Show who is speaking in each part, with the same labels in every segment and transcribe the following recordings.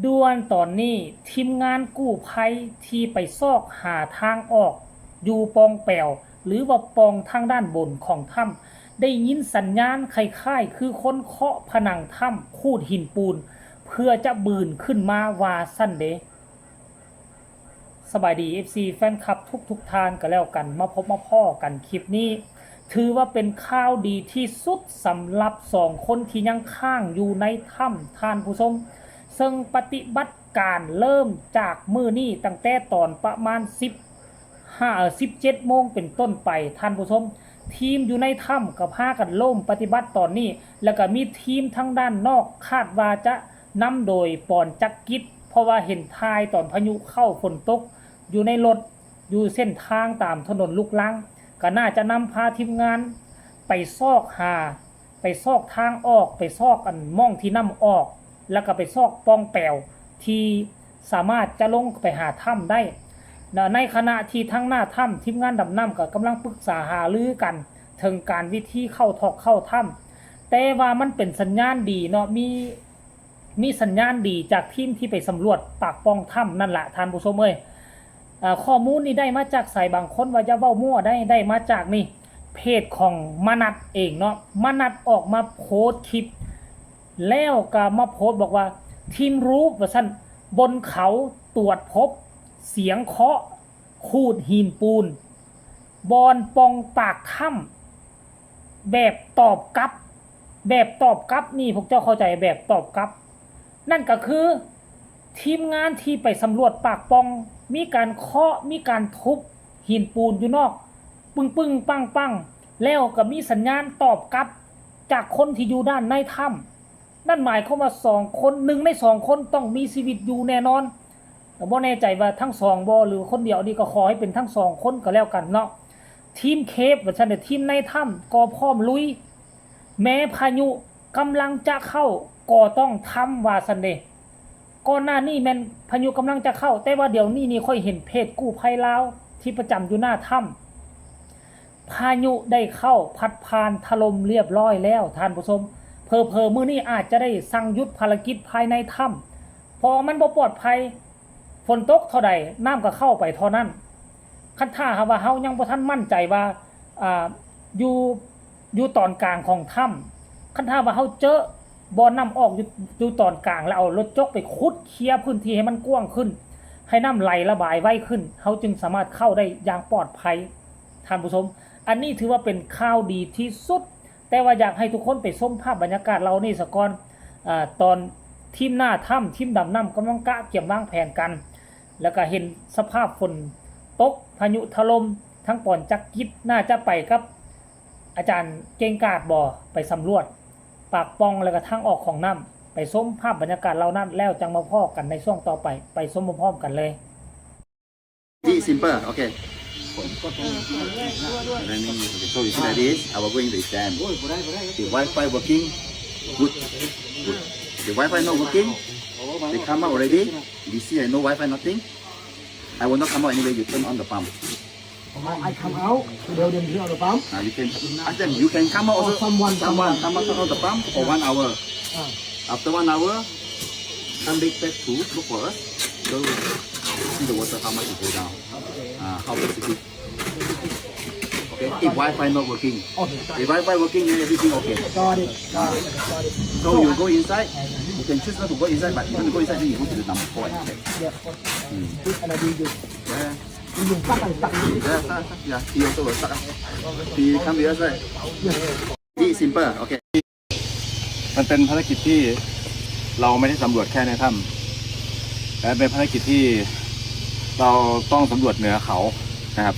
Speaker 1: ด่วนตอนนี้ทีมงานกู้ภัยที่ไปซอกหาทางออกอยู่ปองแปวหรือว่าปองทางด้านบนของถ้ำได้ยินสัญญาณคล้ายๆคือคนเคาะผนังถ้ำคูดหินปูนเพื่อจะบืนขึ้นมาว่าสั้นเดสบายดี FC แฟนคลับทุกทานก็แล้วกันมาพบมาพ่อกันคลิปนี้ถือว่าเป็นข่าวดีที่สุดสำหรับ2คนที่ยังค้างอยู่ในถ้ำท่านผู้ชมซึ่งปฏิบัติการเริ่มจากมื้อนี้ตั้งแต่ตอนประมาณ17โมงเป็นต้นไปท่านผู้ชมทีมอยู่ในถ้ำกับพากันล่มปฏิบัติตอนนี้แล้วก็มีทีมทั้งด้านนอกคาดว่าจะนำโดยปอนจักกิจเพราะว่าเห็นทายตอนพายุเข้าฝนตกอยู่ในรถอยู่เส้นทางตามถนนลูกลังก็น่าจะนำพาทีมงานไปซอกหาไปซอกทางออกไปซอกอันม่องที่นำออกแล้วก็ไปซอกปองแปวที่สามารถจะลงไปหาถ้ำได้ในขณะที่ทั้งหน้าถ้ำทีมงานดำน้ำก็กำลังปรึกษาหารือกันถึงการวิธีเข้าทอกเข้าถ้ำแต่ว่ามันเป็นสัญญาณดีเนาะมีสัญญาณดีจากทีมที่ไปสำรวจปากปองถ้ำนั่นแหละท่านผู้ชมเอ้ยข้อมูลนี้ได้มาจากสายบางคนว่าจะเว้ามั่วได้มาจากนี่เพจของมนัดเองเนาะมนัดออกมาโพสต์คลิปแล้วก็มาโพสต์บอกว่าทีมรู้ว่าสั้นบนเขาตรวจพบเสียงเคาะคูดหินปูนบอนปองปากถ้ำแบบตอบกลับนี่พวกเจ้าเข้าใจแบบตอบกลับนั่นก็คือทีมงานที่ไปสำรวจปากปองมีการเคาะมีการทุบหินปูนอยู่นอกปึ้งปังแล้วก็มีสัญญาณตอบกลับจากคนที่อยู่ด้านในถ้ำนั่นหมายความว่า2คน1ใน2คนต้องมีชีวิตอยู่แน่นอนแต่บ่แน่ใจว่าทั้ง2บ่หรือคนเดียวนี่ก็ขอให้เป็นทั้ง2คนก็แล้วกันเนาะทีมเคฟว่าซั่นทีมในถ้ำก็พร้อมลุยแม้พายุกำลังจะเข้าก็ต้องทำว่าซั่นเด้ก่อนหน้านี้แม่นพายุกำลังจะเข้าแต่ว่าเดี๋ยวนี้นี่ค่อยเห็นเพจกู้ภัยลาวที่ประจำอยู่หน้าถ้ำพายุได้เข้าพัดผ่านถล่มเรียบร้อยแล้วท่านผู้ชมเพอมื้อนี้อาจจะได้สั่งยุดภารกิจภายในถ้ำเพราะมันบ่ปลอดภัยฝนตกเท่าใดน้ำก็เข้าไปเท่านั้นคันถ้าหากว่าเฮายังบ่ทันมั่นใจว่าอยู่ตอนกลางของถ้ำคันถ้าว่าเฮาเจอบ่อน้ำออกอยู่ตอนกลางแล้วเอารถจกไปขุดเคลียร์พื้นที่ให้มันกว้างขึ้นให้น้ำไหลระบายไวขึ้นเฮาจึงสามารถเข้าได้อย่างปลอดภัยท่านผู้ชมอันนี้ถือว่าเป็นข่าวดีที่สุดแต่ว่าอยากให้ทุกคนไปชมภาพบรรยากาศเรานี่ซะก่อนตอนทีมหน้าถ้ำทีมดำน้ำกำลังกะเกี่ยมวางแผนกันแล้วก็เห็นสภาพฝนตกพายุถล่มทั้งปอนจักกิจน่าจะไปกับอาจารย์เก่งกาดบ่อไปสำรวจปากปองแล้วก็ทางออกของน้ำไปชมภาพบรรยากาศเรานั้นแล้วจังมาพ่อกันในช่วงต่อไปชมพร้อมๆกันเลย
Speaker 2: It's simple, okay. So you see like this, I will go into the dam. The Wi-Fi working, good. The Wi-Fi not working, they come out already. You see, no Wi-Fi, nothing. I will not come out anyway. You turn on the pump.
Speaker 3: I come out to tell them to turn on the pump.
Speaker 2: You can ask them. You can come out also.
Speaker 3: Someone
Speaker 2: come out, turn on the pump for 1 hour. After 1 hour, come back to look for us. So see the water how much it go down. How much it is. Okay. If Wi-Fi not working, if Wi-Fi working, then everything okay.
Speaker 3: Got it.
Speaker 2: So you go inside. You can choose not to go inside, but if you want to go inside, then you go to the number 4 and check.
Speaker 3: This and I do this.
Speaker 2: Yeah.
Speaker 3: You stuck and stuck.
Speaker 2: Yeah. He also will stuck. He come with us, right? It's simple. Okay.
Speaker 4: มันเป็นภารกิจที่เราไม่ได้สำรวจแค่ในถ้ำแต่เป็นภารกิจที่เราต้องสำรวจเหนือเขานะครับ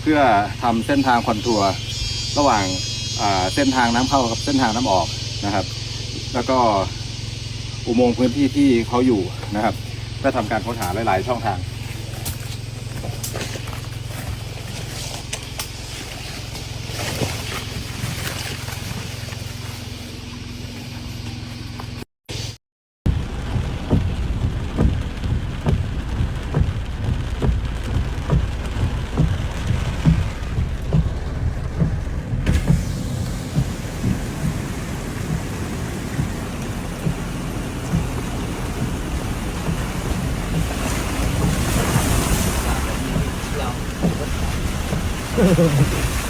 Speaker 4: เพื่อทำเส้นทางคอนทัวร์ระหว่างเส้นทางน้ำเข้ากับเส้นทางน้ำออกนะครับแล้วก็อุโมงค์พื้นที่ที่เขาอยู่นะครับเพื่อทำการค้นหาหลายๆช่องทาง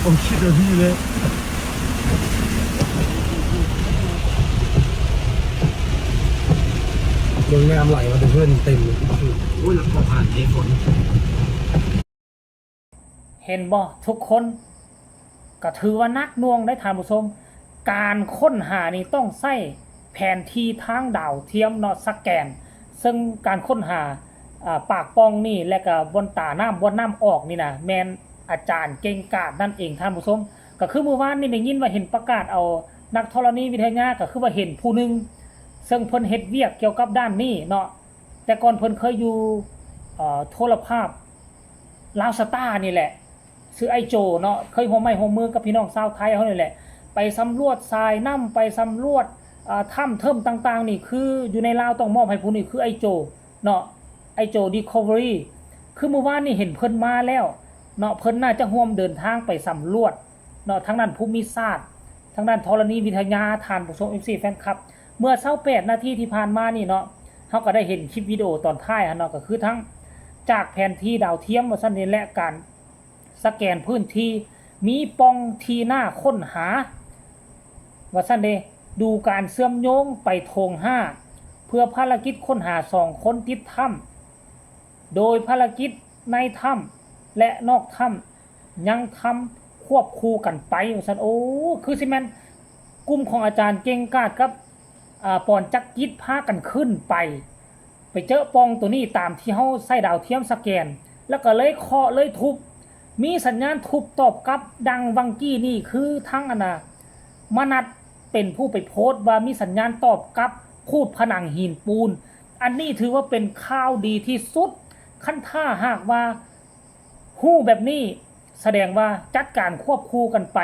Speaker 3: ผมคิดว่าพี่เลยลงน้ำไหลมาเพื่อนเต็มเลยโอ้ยแล้วพอผ่านเทฝน
Speaker 1: เห็นบ่ทุกคนก็ถือว่านักหน่วงได้ท่านผู้ชมการค้นหานี่ต้องใช้แผนที่ทางดาวเทียมเนาะสแกนซึ่งการค้นหาปากป้องนี่และก็บนตาน้ำบนน้ำออกนี่นะแมนอาจารย์เก่งกาจนั่นเองท่านผู้ชมก็คือเมื่อวานนี่ได้ยินว่าเห็นประกาศเอานักธรณีวิทยาก็คือว่าเห็นผู้หนึงซึ่งเพิ่นเฮ็ดเวียกเกี่ยวกับด้านนี้เนาะแต่ก่อนเพิ่นเคยอยู่โทรภาพลาวสตาร์นี่แหละชื่อไอโจเนาะเคยหัวไม้หัวมือกับพี่น้องชาวไทยเขานี่แหละไปสำรวจทรายน้ำไปสำรวจถ้ำเทิมต่างๆนี่คืออยู่ในลาวต้องมอบให้ผู้นี้คือไอโจเนาะไอโจดีคอเวอรี่คือเมื่อวานนี่เห็นเพิ่นมาแล้วเนาะเพิ่นน่าจะร่วมเดินทางไปสำรวจเนาะทางด้านภูมิศาสตร์ทางด้านธรณีวิทยาทานผู้ชม FC แฟนคลับเมื่อ28นาทีที่ผ่านมานี่เนาะเฮาก็ได้เห็นคลิปวิดีโอตอนท้ายเนาะก็คือทั้งจากแผนที่ดาวเทียมว่าซั่นนี่และการสแกนพื้นที่มีปองทีหน้าค้นหาว่าซั่นเด้ดูการเชื่อมโยงไปโถง5เพื่อภารกิจค้นหา2คนติดถ้ำโดยภารกิจในถ้ำและนอกถ้ำยังทำควบคู่กันไปว่าซั่นโอ้คือสิแม่นกลุ่มของอาจารย์เก่งกาจกับปอนจักกิจพากันขึ้นไปเจอปองตัวนี้ตามที่เฮาใส่ดาวเทียมสแกนแล้วก็เลยเคาะเลยทุบมีสัญญาณทุบตอบกลับดังวังกี้นี่คือทั้งมนัดเป็นผู้ไปโพสต์ว่ามีสัญญาณตอบกลับคูดผนังหินปูนอันนี้ถือว่าเป็นข่าวดีที่สุดขั้นถ้าหากว่าฮู้แบบนี้แสดงว่าจัดการควบคู่กันไป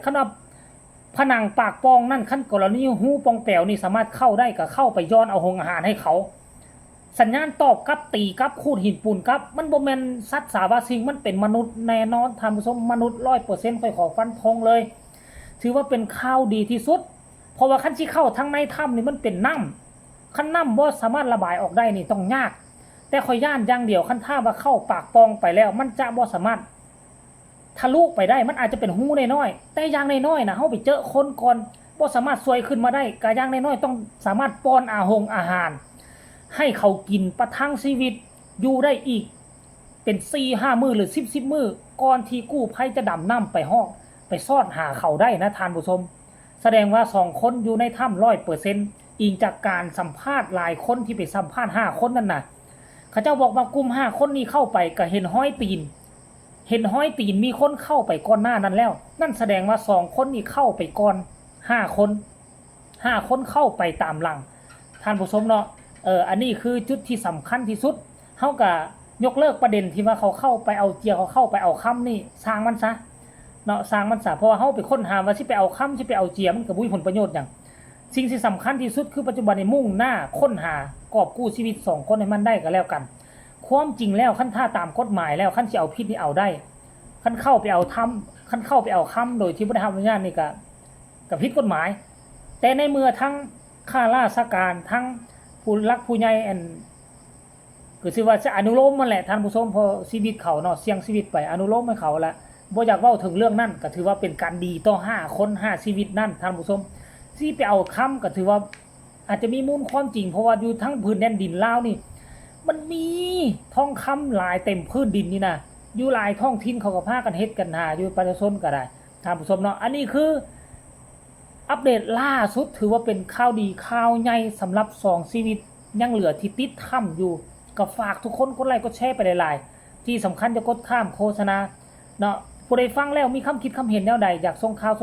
Speaker 1: ขณะผนังปากปองนั่นขั้นกรณีฮู้ปองแปวนี่สามารถเข้าได้ก็เข้าไปย้อนเอาหงอาหารให้เขาสัญญาณตอบกลับตีกลับคูดหินปูนกลับมันบ่แม่นสัตว์สาวาสิ่งมันเป็นมนุษย์แน่นอนท่านผู้ชมมนุษย์ 100% ค่อยขอฟันธงเลยถือว่าเป็นข่าวดีที่สุดเพราะว่าคันสิเข้าทางในถ้ำนี่มันเป็นน้ำคันน้ำบ่สามารถระบายออกได้นี่ต้องยากแต่ข่อยย่านอย่างเดียวคันถ้าว่าเข้าปากปองไปแล้วมันจะบ่สามารถทะลุไปได้มันอาจจะเป็นหูน้อยๆแต่อย่างน้อยๆนะเฮาไปเจอคนก่อนบ่สามารถซวยขึ้นมาได้ก็อย่างน้อยๆต้องสามารถป้อนอาหารให้เขากินประทังชีวิตอยู่ได้อีกเป็น 4-5 มื้อหรือ10มื้อก่อนที่กู้ภัยจะดำน้ำไปห้องไปซ่อนหาเขาได้นะท่านผู้ชมแสดงว่า2คนอยู่ในถ้ำ 100% อิงจากการสัมภาษณ์หลายคนที่ไปสัมภาษณ์5คนนั่นน่ะเขาเจ้าบอกว่ากลุ่ม5คนนี้เข้าไปก็เห็นห้อยตีนมีคนเข้าไปก่อนหน้านั้นแล้วนั่นแสดงว่า2คนนี้เข้าไปก่อน5คนเข้าไปตามหลังท่านผู้ชมเนาะอันนี้คือจุดที่สำคัญที่สุดเฮาก็ยกเลิกประเด็นที่ว่าเขาเข้าไปเอาเจียเขาเข้าไปเอาค่ำนี่สร้างมันซะเนาะสร้างมันซะเพราะว่าเฮาไปค้นหาว่าสิไปเอาค่ำสิไปเอาเจียมันก็บ่มีผลประโยชน์หยังสิ่งที่สำคัญที่สุดคือปัจจุบันนี้มุ่งหน้าค้นหากอบกู้ชีวิต2คนให้มันได้ก็แล้วกันความจริงแล้วคันถ้าตามกฎหมายแล้วคันสิเอาผิดนี่เอาได้คันเข้าไปเอาค่ำโดยที่บ่ได้รับอนุญาตนี่ก็ผิดกฎหมายแต่ในเมื่อทั้งข้าราชการทั้งผู้รักผู้ใหญ่ก็สิว่าจะอนุโลมมันแหละท่านผู้ชมพอชีวิตเขาเนาะเสี่ยงชีวิตไปอนุโลมให้เขาละบ่อยากเว้าถึงเรื่องนั้นก็ถือว่าเป็นการดีต่อ5คน5ชีวิตนั่นท่านผู้ชมที่ไปเอาค้ำก็ถือว่าอาจจะมีมูลความจริงเพราะว่าอยู่ทั้งพื้นแผ่นดินลาวนี่มันมีทองคำหลายเต็มพื้นดินนี่นะอยู่หลายท้องถิ่นเขาก็พากันเฮ็ดกันหาอยู่ประชาชนก็ได้ท่านผู้ชมเนาะอันนี้คืออัปเดตล่าสุดถือว่าเป็นข่าวดีข่าวใหญ่สำหรับ2ชีวิตยังเหลือที่ติดถ้ำอยู่ก็ฝากทุกคนกดไลค์กดแชร์ไปหลายๆที่สำคัญจะกดข้ามโฆษณาเนาะผู้ใดฟังแล้วมีคำคิดคำเห็นแนวใดอยากส่งข่าว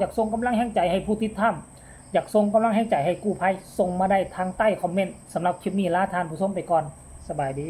Speaker 1: อยากส่งกำลังแห่งใจให้ผู้ติดถ้ำอยากส่งกำลังแห่งใจให้กู้ภัยส่งมาได้ทางใต้คอมเมนต์สำหรับคลิปนี้ลาท่านผู้ชมไปก่อนสบายดี